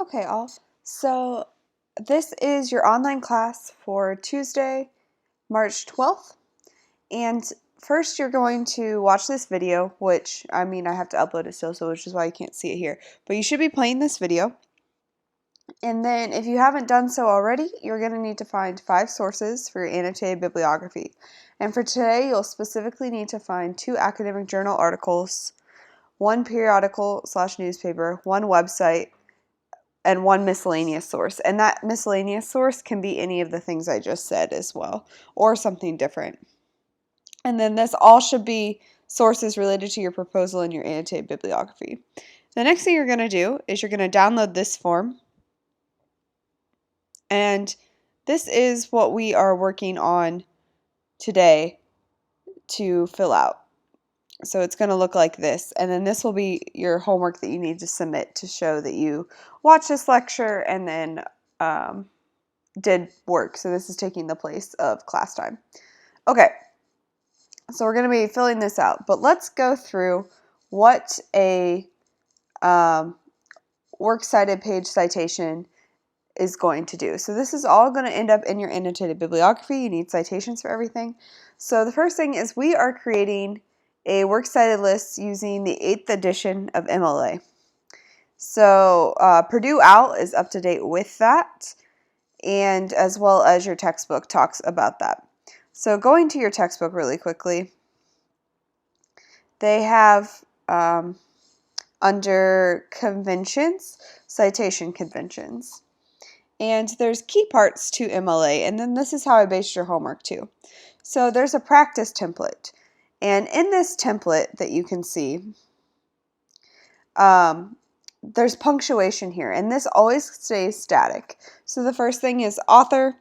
Okay, all. So this is your online class for Tuesday, March 12th. And first you're going to watch this video, which, I have to upload it still, so which is why you can't see it here. But you should be playing this video. And then if you haven't done so already, you're going to need to find 5 sources for your annotated bibliography. And for today, you'll specifically need to find 2 academic journal articles, 1 periodical/newspaper, 1 website, and 1 miscellaneous source. And that miscellaneous source can be any of the things I just said as well, or something different. And then this all should be sources related to your proposal in your annotated bibliography. The next thing you're going to do is you're going to download this form. And this is what we are working on today to fill out. So it's going to look like this, and then this will be your homework that you need to submit to show that you watched this lecture and then did work. So this is taking the place of class time. Okay, so we're going to be filling this out, but let's go through what a works cited page citation is going to do. So this is all going to end up in your annotated bibliography. You need citations for everything. So the first thing is we are creating a works cited list using the 8th edition of MLA. So Purdue OWL is up to date with that, and as well as your textbook talks about that. So going to your textbook really quickly, they have under conventions, citation conventions. And there's key parts to MLA, and then this is how I based your homework too. So there's a practice template, and in this template that you can see, there's punctuation here, and this always stays static. So the first thing is author,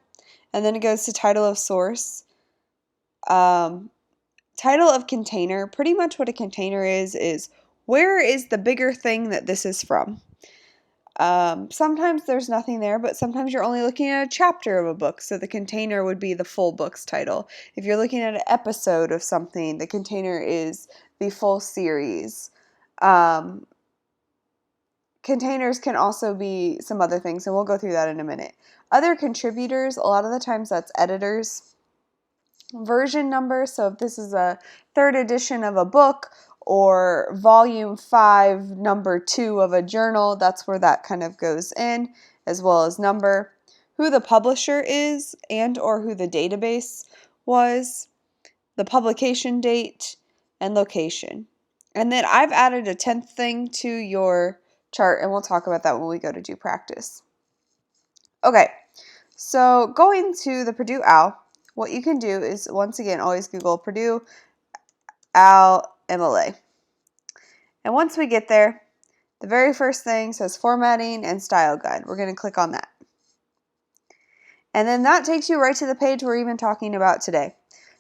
and then it goes to title of source, title of container. Pretty much what a container is where is the bigger thing that this is from. Sometimes there's nothing there, but sometimes you're only looking at a chapter of a book, so the container would be the full book's title. If you're looking at an episode of something, the container is the full series. Containers can also be some other things, and we'll go through that in a minute. Other contributors, a lot of the times that's editors. Version number, so if this is a 3rd edition of a book, or volume 5, number 2 of a journal, that's where that kind of goes in, as well as number, who the publisher is and or who the database was, the publication date, and location. And then I've added a 10th thing to your chart, and we'll talk about that when we go to do practice. Okay, so going to the Purdue OWL, what you can do is, once again, always Google Purdue OWL MLA. And once we get there, the very first thing says Formatting and Style Guide. We're going to click on that. And then that takes you right to the page we're even talking about today.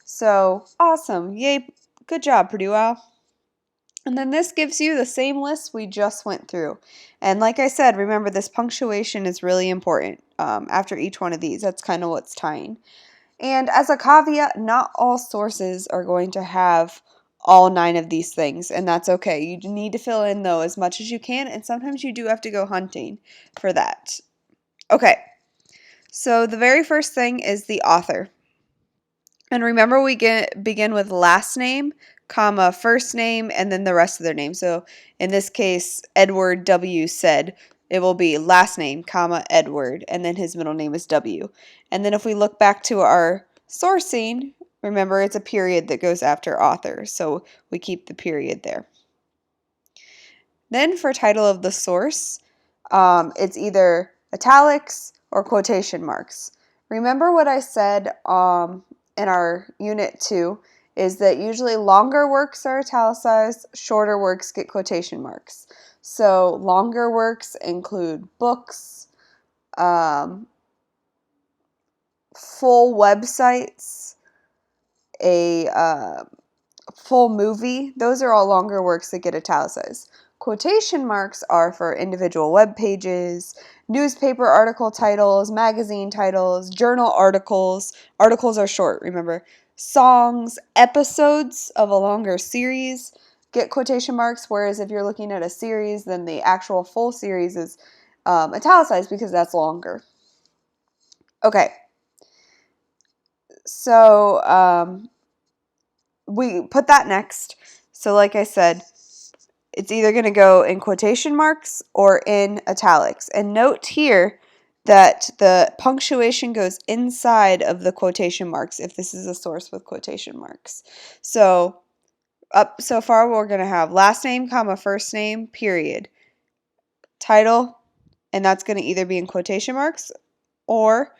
So, awesome. Yay. Good job, Purdue OWL. And then this gives you the same list we just went through. And like I said, remember this punctuation is really important after each one of these. That's kind of what's tying. And as a caveat, not all sources are going to have all 9 of these things, and that's okay. You need to fill in, though, as much as you can, and sometimes you do have to go hunting for that. Okay, so the very first thing is the author. And remember, we begin with last name, comma, first name, and then the rest of their name. So in this case, Edward W. said, it will be last name, comma, Edward, and then his middle name is W. And then if we look back to our sourcing, remember it's a period that goes after author, so we keep the period there. Then for title of the source, it's either italics or quotation marks. Remember what I said in our Unit 2 is that usually longer works are italicized, shorter works get quotation marks. So longer works include books, full websites, a full movie. Those are all longer works that get italicized. Quotation marks are for individual web pages, newspaper article titles, magazine titles, journal articles. Articles are short, remember. Songs, episodes of a longer series get quotation marks, whereas if you're looking at a series, then the actual full series is italicized because that's longer. Okay, so we put that next. So like I said, it's either going to go in quotation marks or in italics. And note here that the punctuation goes inside of the quotation marks if this is a source with quotation marks. So up so far, we're going to have last name, comma, first name, period, title, and that's going to either be in quotation marks or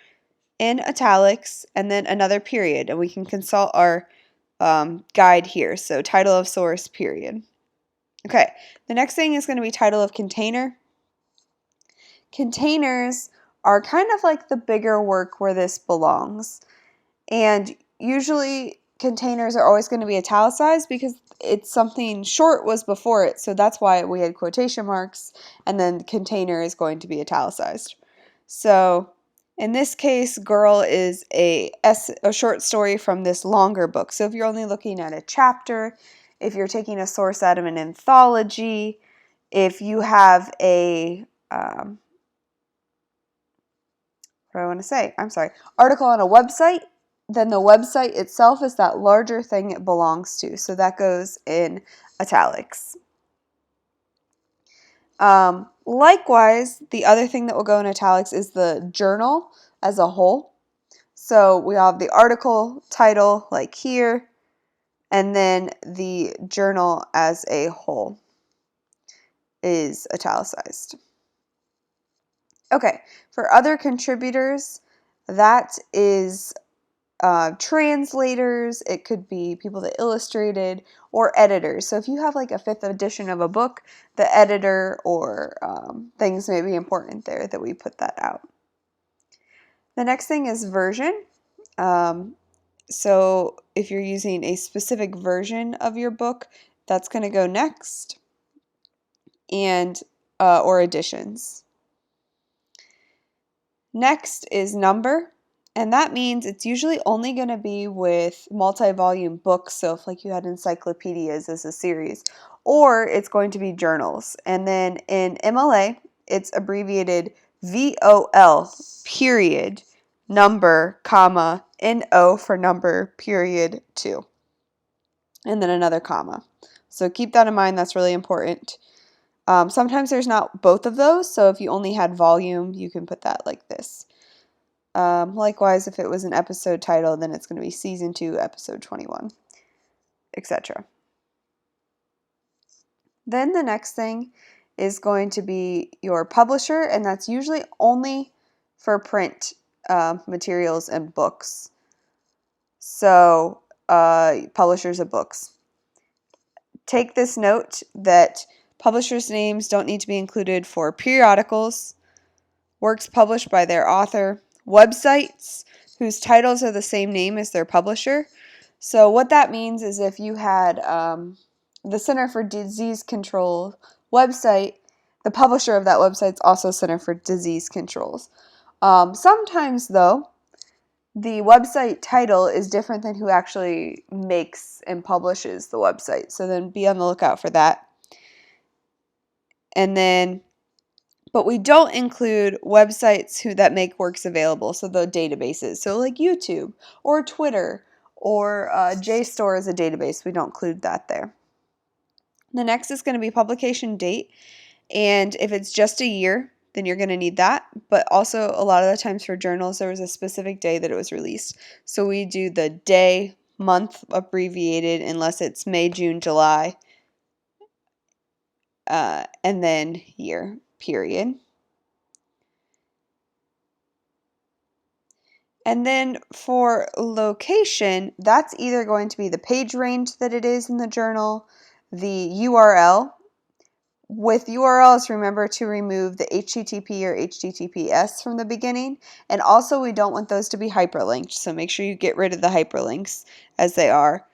in italics, and then another period. And we can consult our guide here. So title of source, period. Okay, the next thing is going to be title of container. Containers are kind of like the bigger work where this belongs. And usually containers are always going to be italicized because it's something short was before it. So that's why we had quotation marks, and then container is going to be italicized. So in this case, girl is a short story from this longer book. So if you're only looking at a chapter, if you're taking a source out of an anthology, if you have a what do I want to say? I'm sorry. Article on a website, then the website itself is that larger thing it belongs to. So that goes in italics. Likewise, the other thing that will go in italics is the journal as a whole. So we have the article title like here, and then the journal as a whole is italicized. Okay, for other contributors, that is translators, it could be people that illustrated, or editors. So if you have like a 5th edition of a book, the editor or things may be important there that we put that out. The next thing is version. So if you're using a specific version of your book, that's going to go next, and or editions. Next is number. And that means it's usually only going to be with multi-volume books, so if like you had encyclopedias as a series, or it's going to be journals. And then in MLA, it's abbreviated VOL, period, number, comma, NO for number, period, 2. And then another comma. So keep that in mind, that's really important. Sometimes there's not both of those, so if you only had volume, you can put that like this. Likewise, if it was an episode title, then it's going to be Season 2, Episode 21, etc. Then the next thing is going to be your publisher, and that's usually only for print materials and books. So, publishers of books. Take this note that publishers' names don't need to be included for periodicals, works published by their author, websites whose titles are the same name as their publisher. So what that means is if you had the Center for Disease Control website, the publisher of that website is also Center for Disease Controls. Sometimes, though, the website title is different than who actually makes and publishes the website. So then be on the lookout for that. And then but we don't include websites that make works available, so the databases. So like YouTube or Twitter or JSTOR is a database. We don't include that there. The next is going to be publication date. And if it's just a year, then you're going to need that. But also a lot of the times for journals, there was a specific day that it was released. So we do the day, month abbreviated unless it's May, June, July, and then year, period. And then for location, that's either going to be the page range that it is in the journal, the URL. With URLs, remember to remove the HTTP or HTTPS from the beginning. And also, we don't want those to be hyperlinked, so make sure you get rid of the hyperlinks as they are.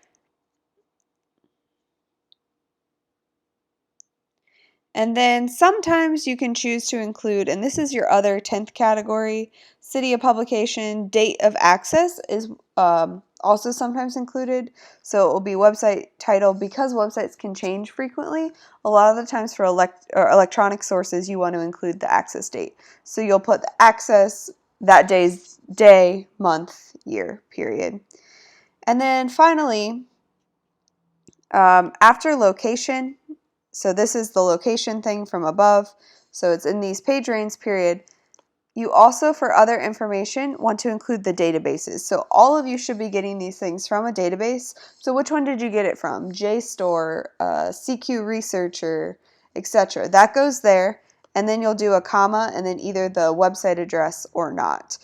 And then sometimes you can choose to include, and this is your other 10th category, city of publication, date of access is also sometimes included. So it will be website title. Because websites can change frequently, a lot of the times for electronic sources, you want to include the access date. So you'll put the access, that day's day, month, year, period. And then finally, after location, so this is the location thing from above. So it's in these page range period. You also, for other information, want to include the databases. So all of you should be getting these things from a database. So which one did you get it from? JSTOR, CQ Researcher, etc. That goes there, and then you'll do a comma and then either the website address or not.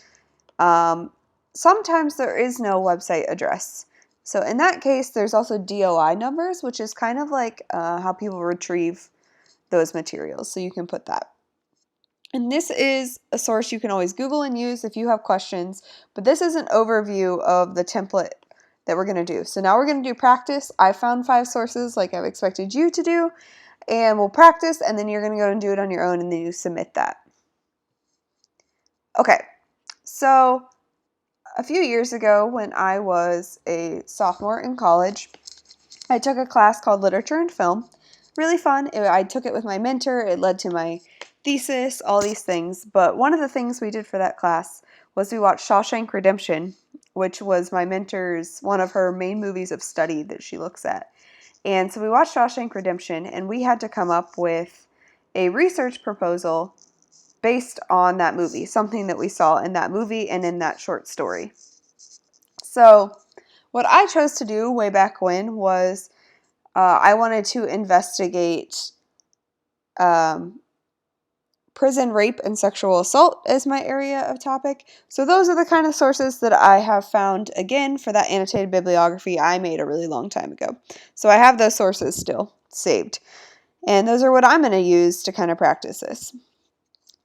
Sometimes there is no website address. So in that case, there's also DOI numbers, which is kind of like how people retrieve those materials. So you can put that. And this is a source you can always Google and use if you have questions, but this is an overview of the template that we're going to do. So now we're going to do practice. I found 5 sources like I've expected you to do, and we'll practice, and then you're going to go and do it on your own, and then you submit that. Okay, so a few years ago when I was a sophomore in college, I took a class called Literature and Film. Really fun. I took it with my mentor. It led to my thesis, all these things. But one of the things we did for that class was we watched Shawshank Redemption, which was my mentor's, one of her main movies of study that she looks at. And so we watched Shawshank Redemption, and we had to come up with a research proposal based on that movie, something that we saw in that movie and in that short story. So what I chose to do way back when was I wanted to investigate prison rape and sexual assault as my area of topic. So those are the kind of sources that I have found, again, for that annotated bibliography I made a really long time ago. So I have those sources still saved. And those are what I'm going to use to kind of practice this.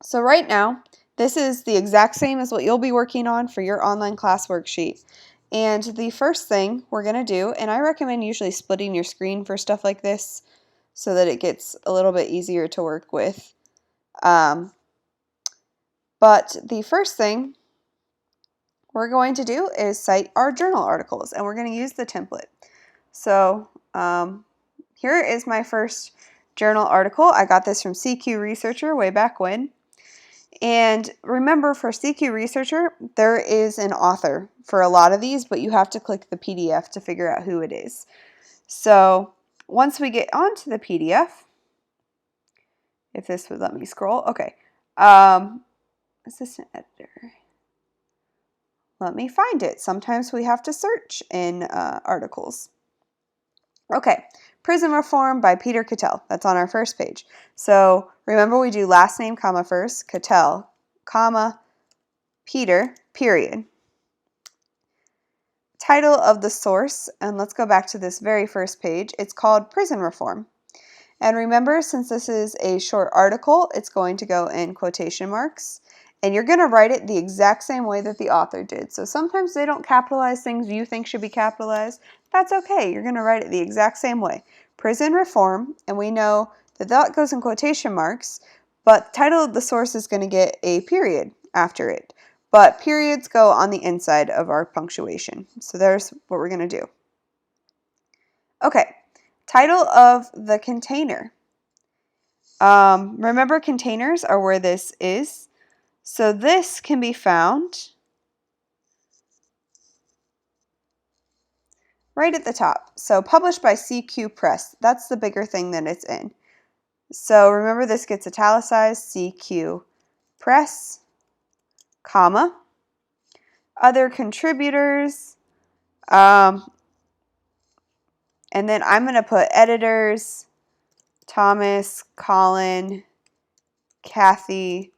So right now, this is the exact same as what you'll be working on for your online class worksheet. And the first thing we're going to do, and I recommend usually splitting your screen for stuff like this so that it gets a little bit easier to work with. But the first thing we're going to do is cite our journal articles, and we're going to use the template. So here is my first journal article. I got this from CQ Researcher way back when. And remember, for CQ Researcher, there is an author for a lot of these, but you have to click the PDF to figure out who it is. So once we get onto the PDF, if this would let me scroll, okay. Assistant editor. Let me find it. Sometimes we have to search in articles. Okay, Prison Reform by Peter Cattell. That's on our first page. So remember, we do last name, comma first, Cattell, comma, Peter, period. Title of the source, and let's go back to this very first page. It's called Prison Reform. And remember, since this is a short article, it's going to go in quotation marks. And you're going to write it the exact same way that the author did. So sometimes they don't capitalize things you think should be capitalized. That's okay. You're going to write it the exact same way. Prison Reform, and we know that that goes in quotation marks, but the title of the source is going to get a period after it. But periods go on the inside of our punctuation. So there's what we're going to do. Okay, title of the container. Remember, containers are where this is. So this can be found right at the top. So published by CQ Press. That's the bigger thing that it's in. So remember, this gets italicized, CQ Press, comma. Other contributors. And then I'm going to put editors, Thomas, Colin, Kathy,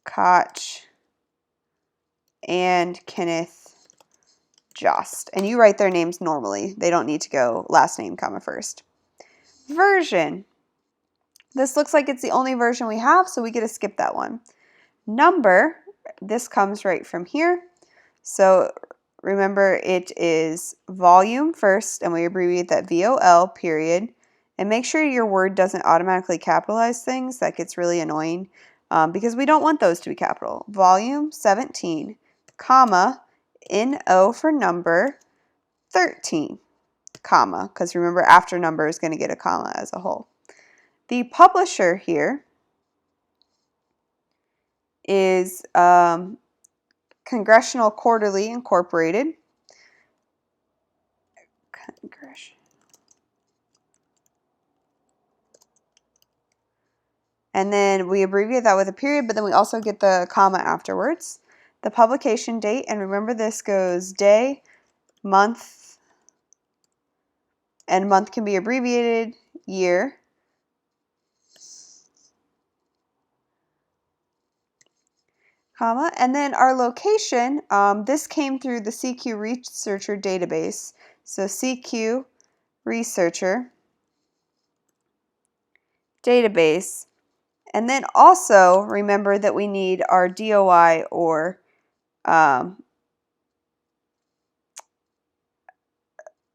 Koch, and Kenneth Jost. And you write their names normally. They don't need to go last name, comma first. Version. This looks like it's the only version we have, so we get to skip that one. Number. This comes right from here. So remember, it is volume first, and we abbreviate that VOL, period. And make sure your word doesn't automatically capitalize things. That gets really annoying because we don't want those to be capital. Volume 17, comma, NO for number, 13, comma, because remember after number is going to get a comma as a whole. The publisher here is Congressional Quarterly Incorporated. And then we abbreviate that with a period, but then we also get the comma afterwards. The publication date, and remember this goes day, month, and month can be abbreviated, year. Comma, and then our location, this came through the CQ Researcher database. So CQ Researcher database. And then also remember that we need our DOI or DOI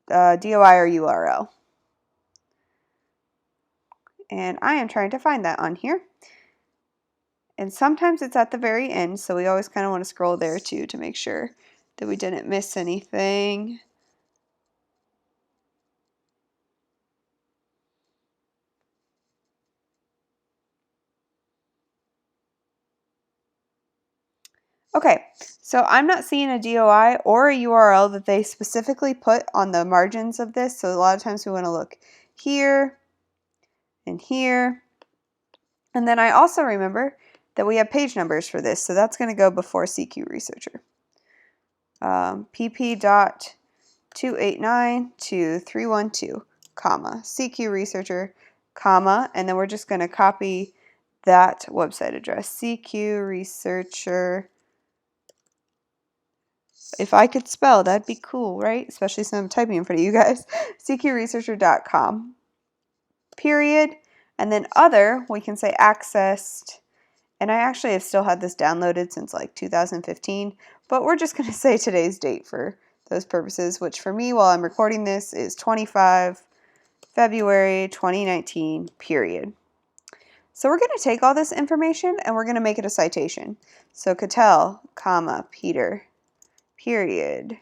or URL. And I am trying to find that on here. And sometimes it's at the very end, so we always kind of want to scroll there too to make sure that we didn't miss anything. Okay, so I'm not seeing a DOI or a URL that they specifically put on the margins of this, so a lot of times we want to look here and here. And then I also remember that we have page numbers for this, so that's going to go before CQ Researcher. pp.289 to 312, comma, CQ Researcher, comma, and then we're just going to copy that website address, CQ Researcher. If I could spell, that'd be cool, right? Especially since I'm typing in front of you guys. cqresearcher.com, period. And then other, we can say accessed. And I actually have still had this downloaded since like 2015, but we're just going to say today's date for those purposes, which for me, while I'm recording this, is 25 February 2019, period. So we're going to take all this information and we're going to make it a citation. So Cattell, comma, Peter, period.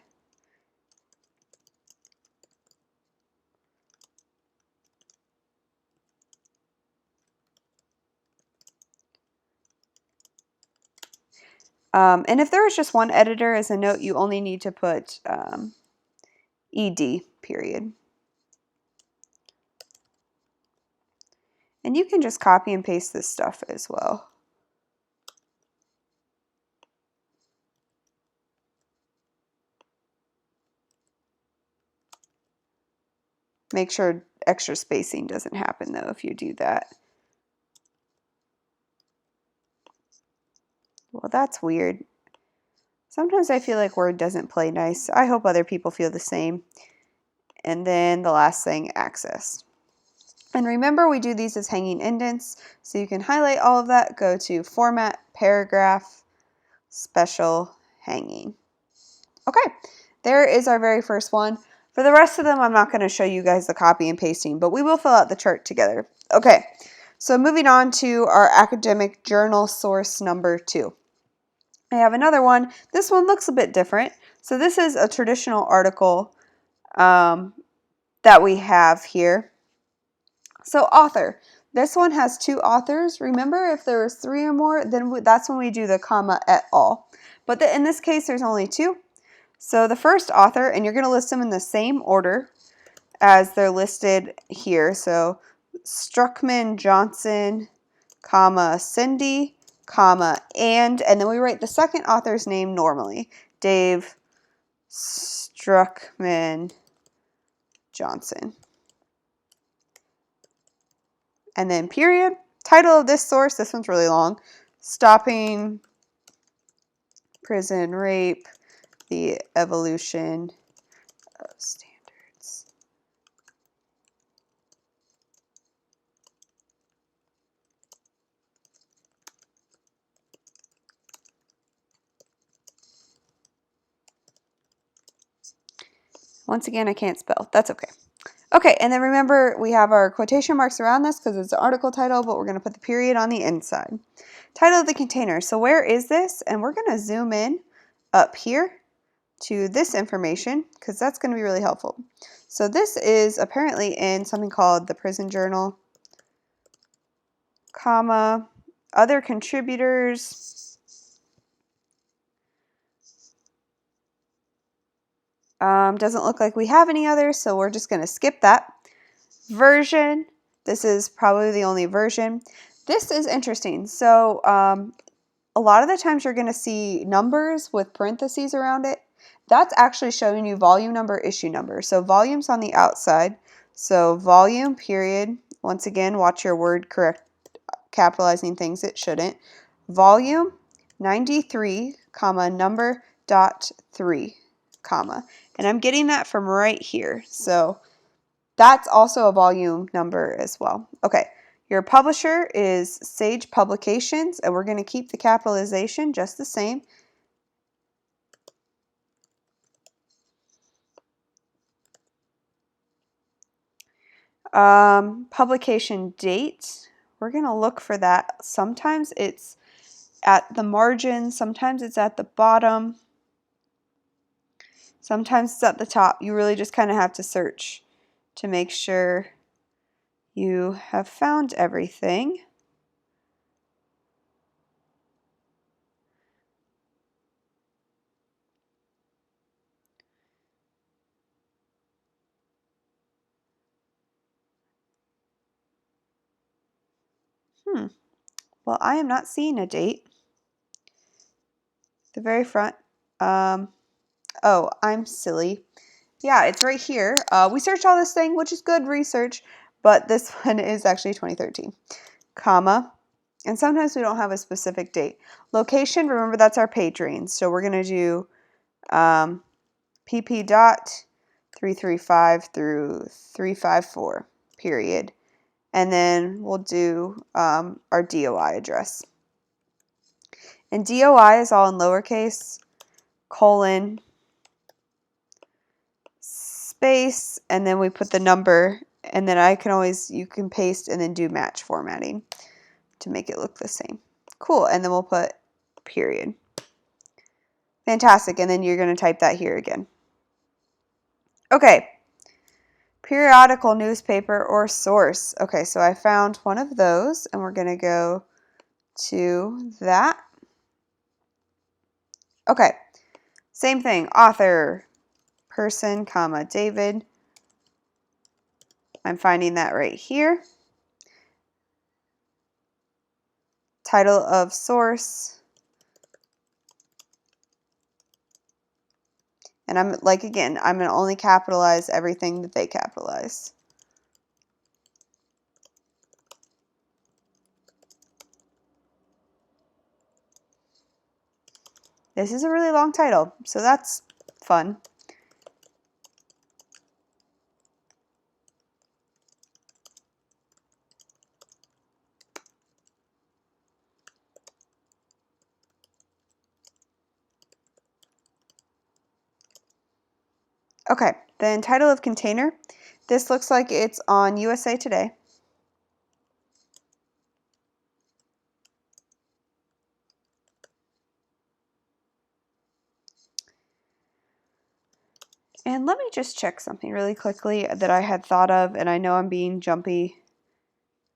And if there is just one editor as a note, you only need to put ED, period. And you can just copy and paste this stuff as well. Make sure extra spacing doesn't happen though if you do that. Well, that's weird. Sometimes I feel like Word doesn't play nice. I hope other people feel the same. And then the last thing, accessed. And remember, we do these as hanging indents, so you can highlight all of that, go to Format, Paragraph, Special, Hanging. Okay, there is our very first one. For the rest of them, I'm not going to show you guys the copy and pasting, but we will fill out the chart together. Okay, so moving on to our academic journal source number 2. I have another one. This one looks a bit different. So this is a traditional article that we have here. So author. This one has 2 authors. Remember, if there was 3 or more, then that's when we do the comma et al. But in this case, there's only 2. So the first author, and you're going to list them in the same order as they're listed here. So Struckman, Johnson, comma, Cindy, comma, and then we write the second author's name normally. Dave Struckman Johnson. And then period. Title of this source, this one's really long. Stopping Prison Rape, the Evolution of Standards. Once again, I can't spell. That's okay. Okay, and then remember, we have our quotation marks around this because it's an article title, but we're going to put the period on the inside. Title of the container. So where is this? And we're going to zoom in up here to this information because that's going to be really helpful. So this is apparently in something called the Prison Journal, comma, other contributors. Doesn't look like we have any others, so we're just going to skip that. Version, this is probably the only version. This is interesting. So a lot of the times you're going to see numbers with parentheses around it. That's actually showing you volume number, issue number. So volume's on the outside. So volume, period. Once again, watch your word correct, capitalizing things it shouldn't. Volume 93, comma, number dot 3, comma. And I'm getting that from right here. So that's also a volume number as well. Okay, your publisher is Sage Publications, and we're going to keep the capitalization just the same. Publication date, we're going to look for that. Sometimes it's at the margin, sometimes it's at the bottom, sometimes it's at the top. You really just kind of have to search to make sure you have found everything. Well, I am not seeing a date. The very front. Oh, I'm silly. Yeah, it's right here. We searched all this thing, which is good research, but this one is actually 2013, comma. And sometimes we don't have a specific date. Location, remember that's our page range. So we're going to do pp dot 335 through 354, period. And then we'll do our DOI address. And DOI is all in lowercase, colon, space, and then we put the number, and then you can paste and then do match formatting to make it look the same. Cool, and then we'll put period. Fantastic, and then you're going to type that here again. Okay, periodical, newspaper, or source. Okay, so I found one of those, and we're going to go to that. Okay, same thing, author, person, comma, David. I'm finding that right here. Title of source. And I'm like, again, I'm going to only capitalize everything that they capitalize. This is a really long title, so that's fun. Okay, then title of container. This looks like it's on USA Today. And let me just check something really quickly that I had thought of, and I know I'm being jumpy.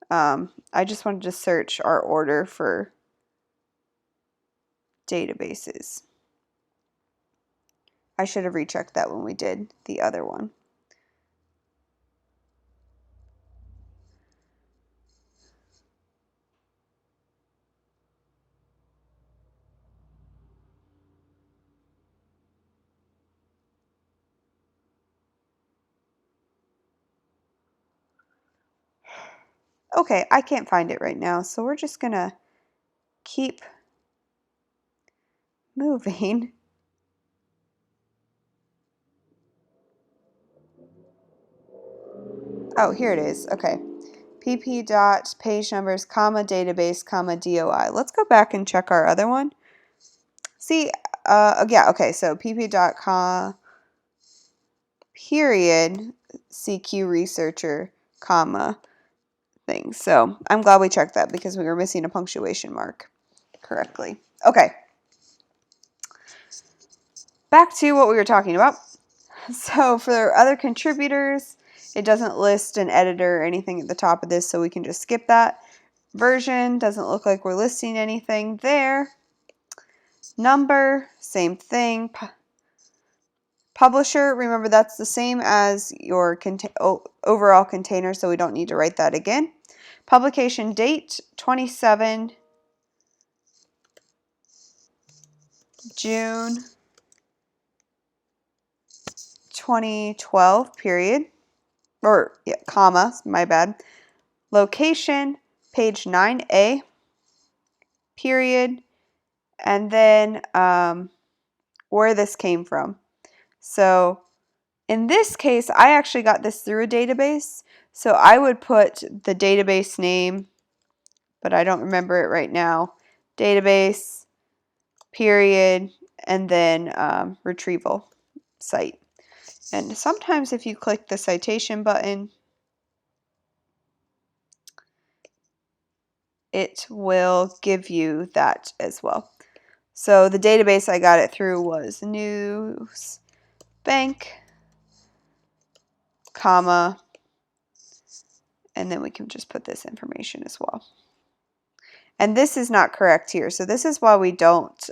I just wanted to search our order for databases. I should have rechecked that when we did the other one. Okay, I can't find it right now, so we're just gonna keep moving. Oh, here it is. Okay. pp dot page numbers, comma, database, comma, DOI. Let's go back and check our other one. See, yeah, okay, so pp dot com, period, CQ researcher, comma, thing. So I'm glad we checked that because we were missing a punctuation mark correctly. Okay. back to what we were talking about. So for other contributors, it doesn't list an editor or anything at the top of this, so we can just skip that. Version, doesn't look like we're listing anything there. Number, same thing. Publisher, remember that's the same as your overall container, so we don't need to write that again. Publication date, 27 June 2012, period. Or, yeah, comma, my bad. Location, page 9A, period. And then where this came from. So in this case, I actually got this through a database. So I would put the database name, but I don't remember it right now. Database, period, and then retrieval site. And sometimes if you click the citation button, it will give you that as well. So the database I got it through was News Bank, comma, and then we can just put this information as well. And this is not correct here. So this is why we don't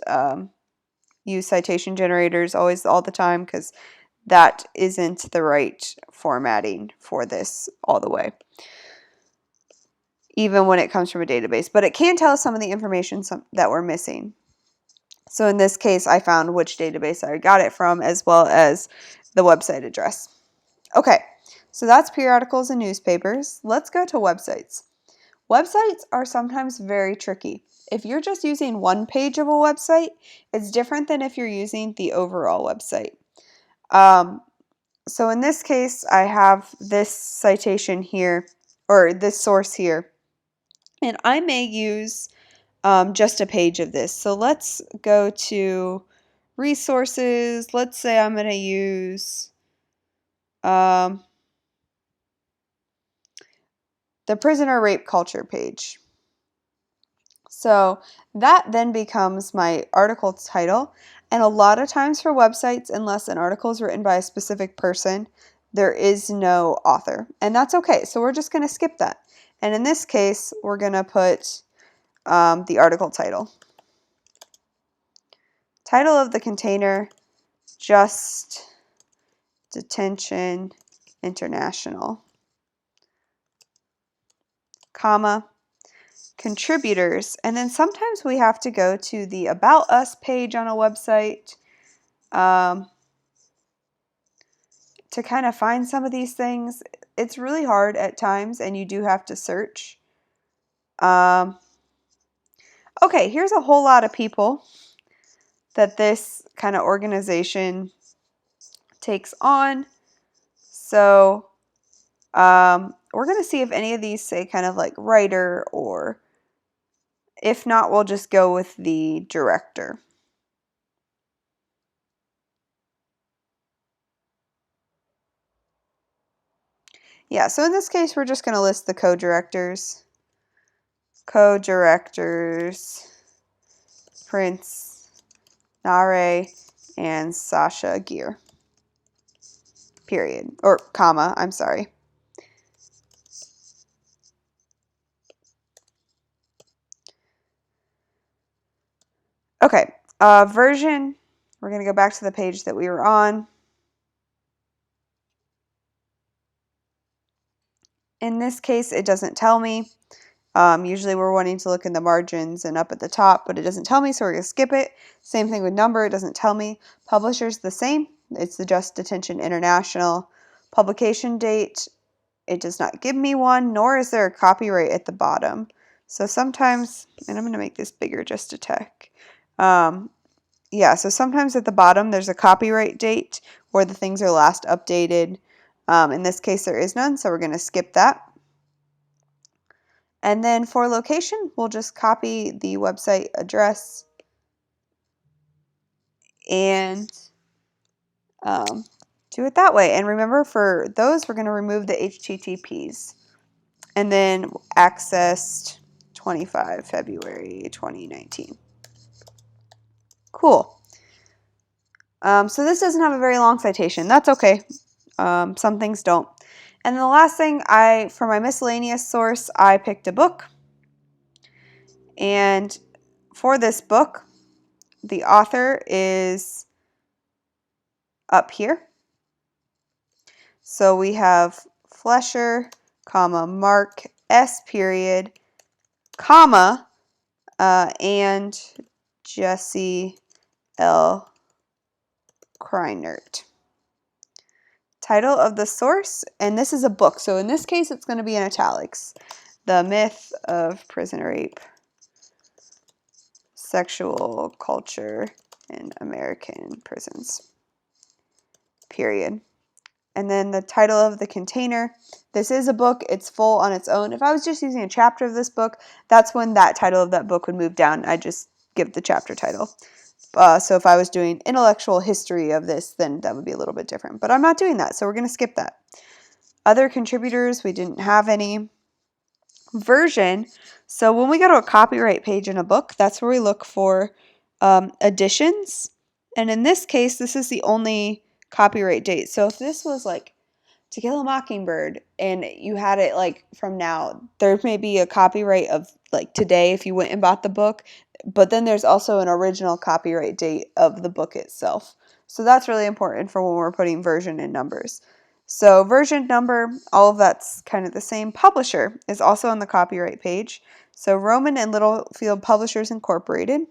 use citation generators all the time, because that isn't the right formatting for this all the way, even when it comes from a database. But it can tell us some of the information that we're missing. So in this case, I found which database I got it from, as well as the website address. Okay, so that's periodicals and newspapers. Let's go to websites. Websites are sometimes very tricky. If you're just using one page of a website, it's different than if you're using the overall website. So in this case, I have this citation here, or this source here, and I may use just a page of this. So let's go to resources. Let's say I'm going to use the prisoner rape culture page. So that then becomes my article title. And a lot of times for websites, unless an article is written by a specific person, there is no author. And that's okay. So we're just going to skip that. And in this case, we're going to put the article title. Title of the container, Just Detention International, comma, contributors, and then sometimes we have to go to the About Us page on a website to kind of find some of these things. It's really hard at times, and you do have to search. Okay, here's a whole lot of people that this kind of organization takes on. So we're going to see if any of these say kind of like writer, or if not, we'll just go with the director. Yeah, so in this case, we're just going to list the co-directors. Co-directors, Prince Nare and Sasha Gear. Period. Or comma, I'm sorry. Okay, version. We're going to go back to the page that we were on. In this case, it doesn't tell me. Usually we're wanting to look in the margins and up at the top, but it doesn't tell me, so we're going to skip it. Same thing with number, it doesn't tell me. Publisher's the same. It's the Just Detention International. Publication date, it does not give me one, nor is there a copyright at the bottom. So sometimes, and I'm going to make this bigger just a tick. Yeah, so sometimes at the bottom there's a copyright date where the things are last updated. In this case, there is none, so we're going to skip that. And then for location, we'll just copy the website address and do it that way. And remember, for those, we're going to remove the HTTPs. And then accessed 25 February 2019. Cool. So this doesn't have a very long citation. That's okay. Some things don't. And then the last thing, for my miscellaneous source, I picked a book. And for this book, the author is up here. So we have Flesher, comma, Mark S. period, comma, and Jesse L. Kreinert. Title of the source, and this is a book, so in this case it's going to be in italics. The Myth of Prison Rape, Sexual Culture in American Prisons, period. And then the title of the container. This is a book. It's full on its own. If I was just using a chapter of this book, that's when that title of that book would move down. I just give the chapter title. So if I was doing intellectual history of this, then that would be a little bit different. But I'm not doing that, so we're going to skip that. Other contributors, we didn't have any. Version. So when we go to a copyright page in a book, that's where we look for editions. And in this case, this is the only copyright date. So if this was like To Kill a Mockingbird and you had it like from now, there may be a copyright of like today if you went and bought the book, but then there's also an original copyright date of the book itself. So that's really important for when we're putting version and numbers. So version number, all of that's kind of the same. Publisher is also on the copyright page. So Roman and Littlefield Publishers Incorporated.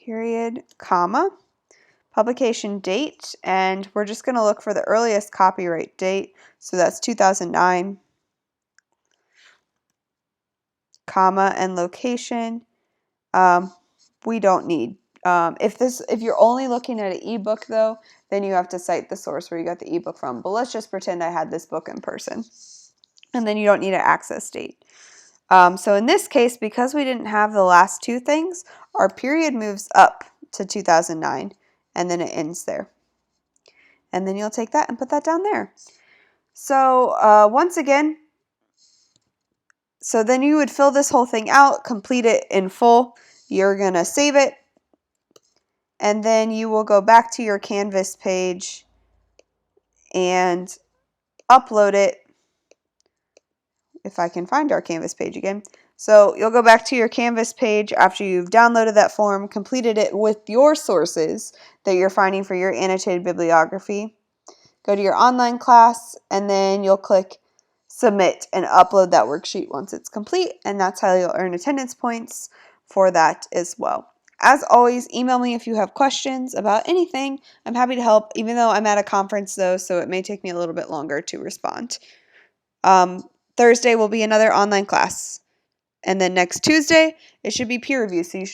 Period, comma. Publication date, and we're just going to look for the earliest copyright date. So that's 2009. Comma and location. We don't need. If you're only looking at an ebook though, then you have to cite the source where you got the ebook from. But let's just pretend I had this book in person, and then you don't need an access date. So in this case, because we didn't have the last two things, our period moves up to 2009, and then it ends there. And then you'll take that and put that down there. So once again, so then you would fill this whole thing out, complete it in full. You're going to save it. And then you will go back to your Canvas page and upload it. If I can find our Canvas page again. So you'll go back to your Canvas page after you've downloaded that form, completed it with your sources that you're finding for your annotated bibliography. Go to your online class, and then you'll click submit and upload that worksheet once it's complete, and that's how you'll earn attendance points for that as well. As always, email me if you have questions about anything. I'm happy to help, even though I'm at a conference though, so it may take me a little bit longer to respond. Thursday will be another online class, and then next Tuesday, it should be peer review, so you should